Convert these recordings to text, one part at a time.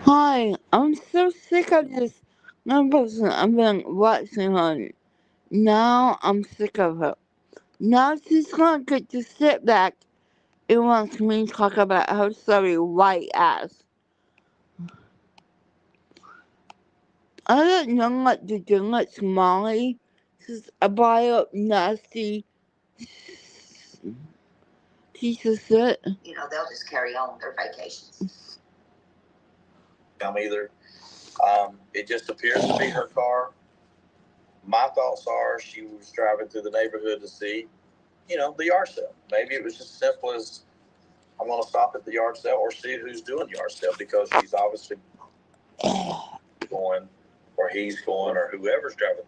Hi, I'm so sick of this one person I've been watching on. Now I'm sick of her. Now she's gonna get to sit back and wants me to talk about her sorry white ass. I don't know what to do with Smiley. She's a bio nasty piece of shit. They'll just carry on their vacations. Either. It just appears to be her car. My thoughts are she was driving through the neighborhood to see, the yard sale. Maybe it was just as simple as I'm going to stop at the yard sale or see who's doing yard sale because she's obviously going, or he's going, or whoever's driving.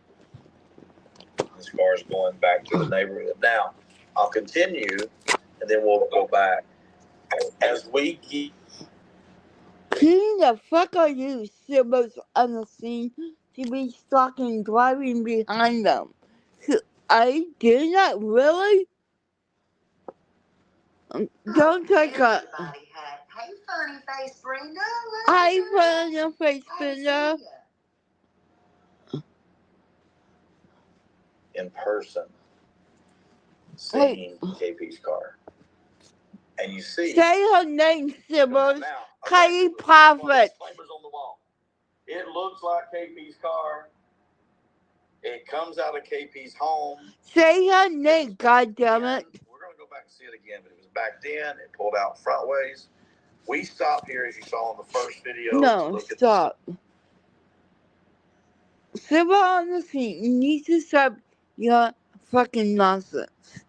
This car is going back to the neighborhood. Now, I'll continue, and then we'll go back as we keep. Who the fuck are you, Silver's on the scene to be stalking driving behind them? Are you doing that really? Don't take a. Hey, funny face, Brenda. Hi, funny face, Brenda. In person, seeing KP's car. And you see. Say her name, Silvers. Kylie Prophet. It looks like KP's car. It comes out of KP's home. Say her name, goddammit. We're going to go back and see it again, but it was back then. It pulled out frontways. We stopped here, as you saw in the first video. No, stop. Silver on the scene, you need to stop your fucking nonsense.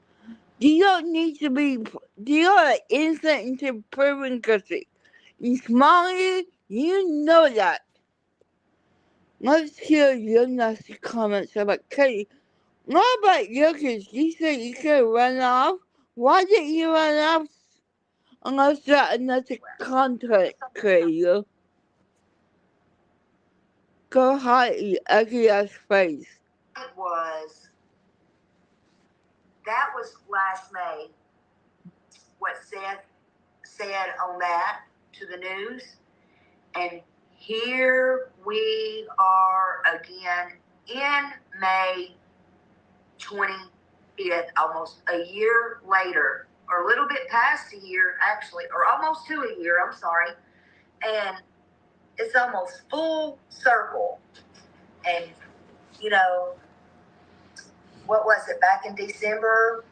You don't need to be. You are innocent until proven guilty. You Smiley, you know that. Let's hear your nasty comments about Katie. What about your kids? You said you could run off. Why didn't you run off unless that another contract creator? Go hide your ugly ass face. That was last May. What Seth said on that to the news, and here we are again in May 25th, almost a year later, or a little bit past a year actually, or almost to a year, I'm sorry, and it's almost full circle. And what was it back in December?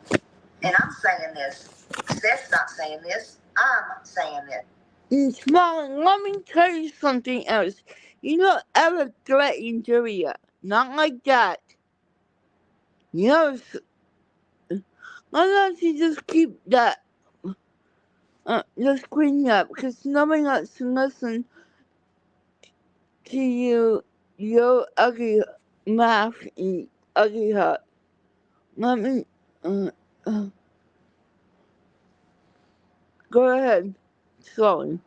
And I'm saying this. Seth's not saying this. I'm saying it. Smiley, let me tell you something else. You don't ever threaten Julia. Not like that. Why don't you just keep that, the screen up? Because nobody wants to listen to you, your ugly mouth and ugly heart. Let me, go ahead. Sorry.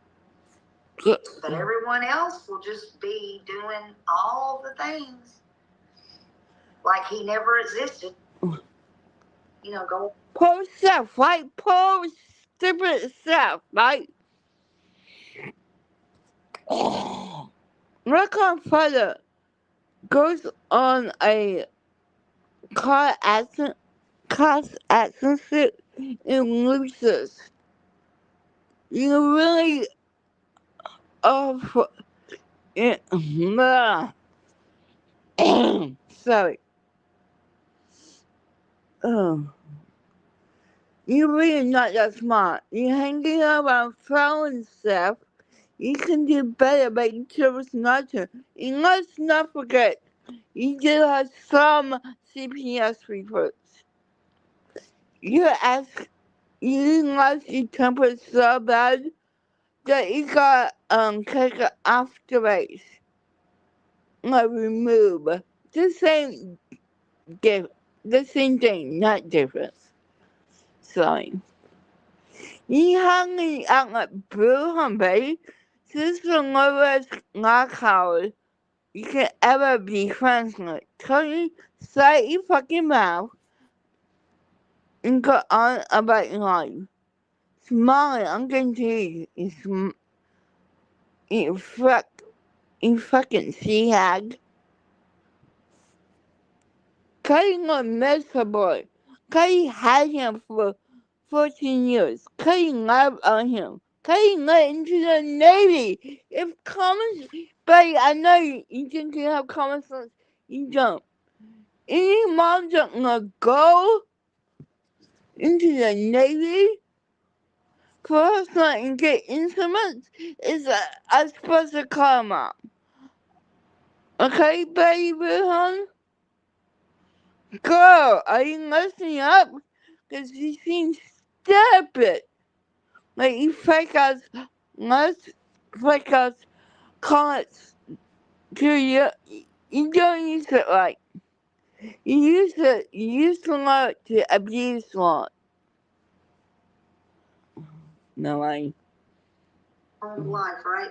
But everyone else will just be doing all the things like he never existed. Go. Poor Seth, right? Poor stupid Seth, right? Record father goes on a car accident and loses. You really sorry. You're really not that smart. You're hanging around throwing stuff. You can do better, but you chose not to. And let's not forget, you do have some CPS reports. You lost your temper so bad that you got taken off the race. Like remove. The same thing, not different. Sorry. You hanging out like Blue Humpy. This is the lowest knockout you can ever be friends with. Tony, shut your fucking mouth and go on about your life. Smiley, I'm getting to you. You fucking sea hag. Cutting a message boy. Cutting had him for 14 years. Cutting love on him. Cutting let into the Navy. If common, but I know you think you have common sense. You don't. Any mom's gonna go into the Navy for her son and get instruments is I supposed to call mom. Okay, baby, hon? Girl, are you listening up? Because you seem stupid. Like you fake us, let's fake us, call it to you. You don't use it right. You use the law to abuse law. No, I. Life, right?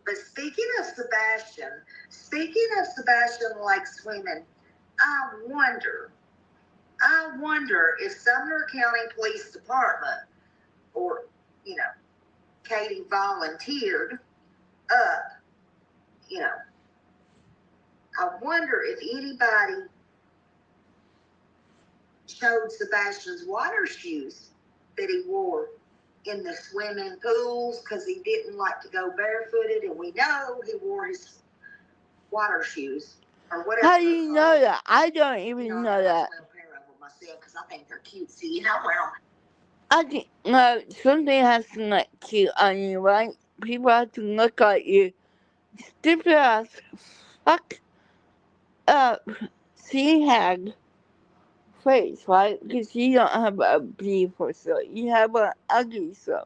But speaking of Sebastian like swimming, I wonder if Sumner County Police Department or, you know, Katie volunteered up, you know, I wonder if anybody showed Sebastian's water shoes that he wore in the swimming pools because he didn't like to go barefooted, and we know he wore his water shoes or whatever. How do you know that? I don't even know that. I wear a pair of them myself because I think they're cutesy, and I wear them. I think something has to look cute on you, right? People have to look at you. Stupid ass fuck up sea hag face, right? Because you don't have a beautiful soul. You have an ugly soul.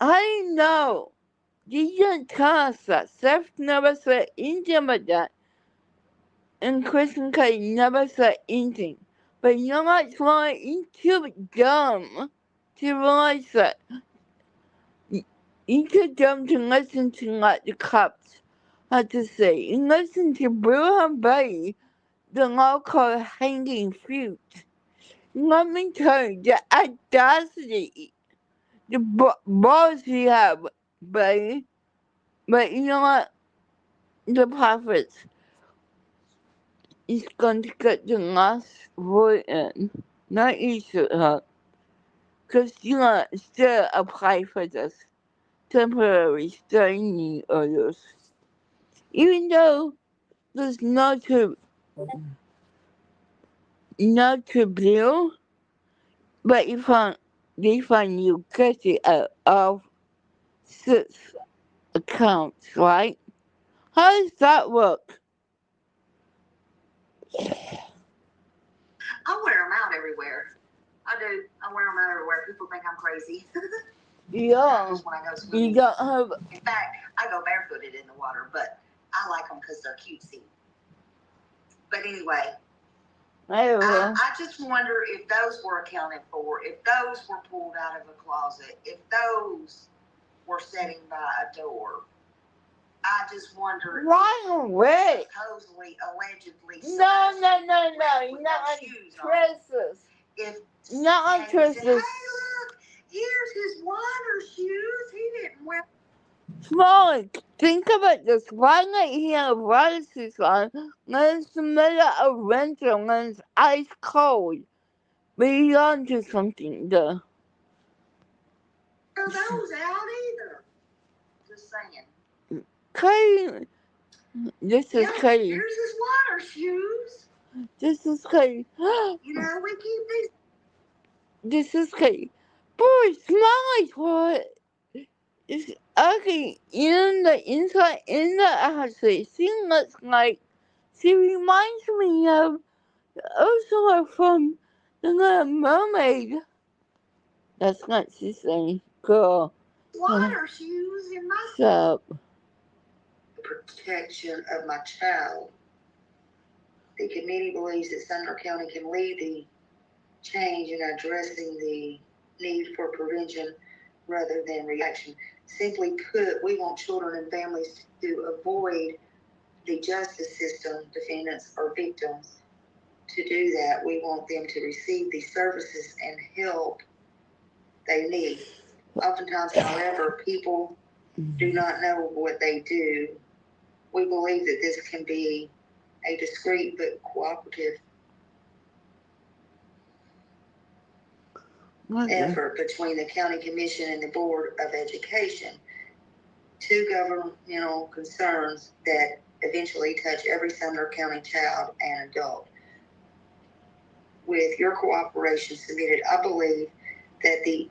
I know. You didn't tell us that. Seth never said anything about that. And Kristen K never said anything. But you know what's wrong? You're too dumb to realize that. You're too dumb to listen to what the cops had to say. And listen to Bruce Buddy, the local hanging fruit. Let me tell you, the audacity, the balls you have, buddy. But you know what? The prophets is going to get the last word in. Not you, sweetheart. Because you're going to still apply for this temporary staying orders. Even though there's no bill, but they find you guilty of 6 accounts, right? How does that work? I wear them out everywhere. I do. I wear them out everywhere. People think I'm crazy. Yeah. When I go swimming. You don't have. In fact, I go barefooted in the water, but I like them because they're cutesy. But anyway, I just wonder if those were accounted for, if those were pulled out of a closet, if those were sitting by a door. I just wonder. Why wait? Supposedly, allegedly. No. You're not on Traces. If not on Traces. Hey, look, here's his water shoes. He didn't wear. Small, think about this. Why not he have water shoes on when it's the middle of winter, when it's ice cold? But you're onto something, though. Those out either. Just saying. Cody. This is Cody. Here's his water shoes. This is Cody. You know, we keep these. This is Cody. Boy, Smiley's what? It's ugly in the inside, in the outside. She looks like, she reminds me of Ursula from The Little Mermaid. That's not she's saying, girl. Water shoes in my. Shut up. Protection of my child. The committee believes that Sumner County can lead the change in addressing the need for prevention rather than reaction. Simply put, we want children and families to avoid the justice system, defendants or victims. To do that, we want them to receive the services and help they need. Oftentimes, however, people do not know what they do. We believe that this can be a discreet but cooperative effort between the County Commission and the Board of Education. Two governmental concerns that eventually touch every Sumner County child and adult. With your cooperation submitted, I believe that the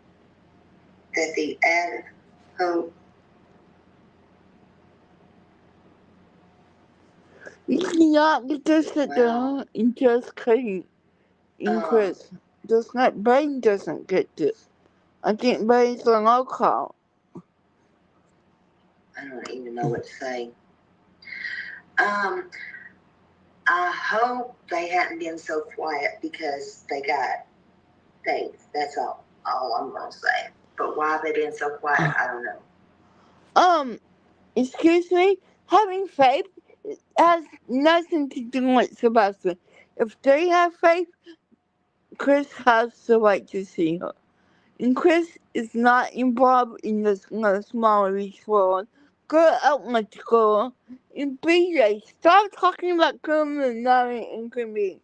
ad hoc. You cannot just sit down and just cutting interest. Just not brain doesn't get it. I think brain's an alcohol. I don't even know what to say. I hope they hadn't been so quiet because they got faith. That's all I'm gonna say. But why they been so quiet, I don't know. Excuse me? Having faith has nothing to do with Sebastian. If they have faith, Chris has the right to see her. And Chris is not involved in this small reach world. Go out, my girl. And BJ, stop talking about criminal and criminal.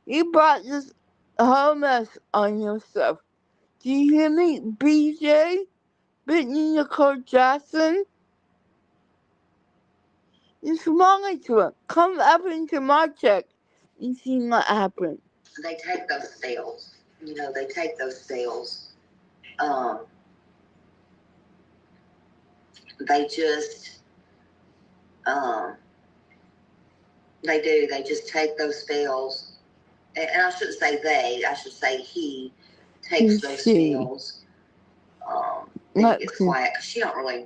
You brought this whole mess on yourself. Do you hear me, BJ? Brittany Nicole Jackson? It's wrong to her. Come up into my check and see what happens. They take those sales. They take those sales. They just, they do. They just take those spells. And I shouldn't say they. I should say he takes those spells. And gets quiet because she don't really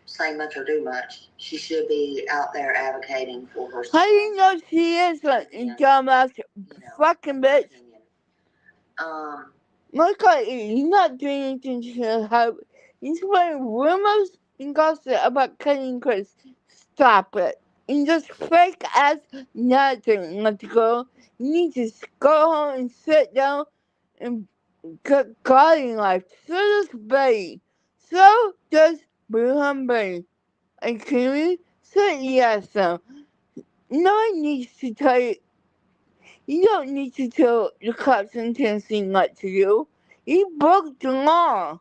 say much or do much. She should be out there advocating for herself. How do you know she is a dumbass fucking bitch? Look at you. You're not doing anything to help. You're spreading rumors and gossip about cutting Chris. Stop it. And just fake ass nothing, let's go. You need to go home and sit down and get God in life. So does Betty. So does Bruham Betty. Okay? So yes, no one needs to tell you. You don't need to tell the cops in Tennessee what to do. You broke the law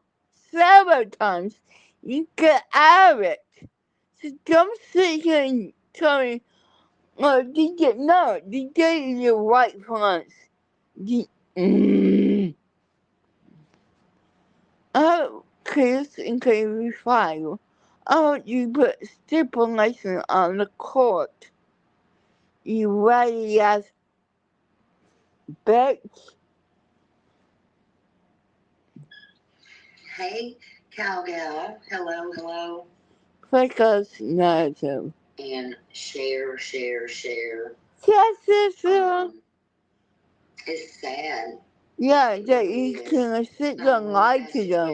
several times. You get out of it. So don't sit here and tell me, oh, they did your right for once. Chris and Crazy file. I hope you put stipulation on the court. You ratty ass bitch. Hey, cowgirl. Hello. Fake us narrative. And share. Yes, it's sad. Yeah, that you can sit there and lie to them. I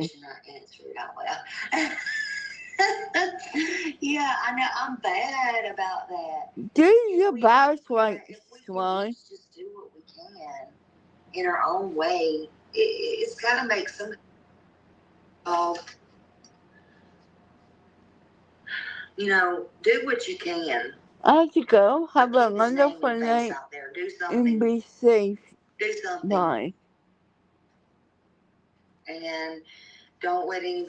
answer it out loud. Yeah, I know. I'm bad about that. Do your best, like Swan. Just do what we can in our own way. It's got to make some. Do what you can. I have to go. Have a wonderful night. And be safe. Do something. Bye. And don't let anybody.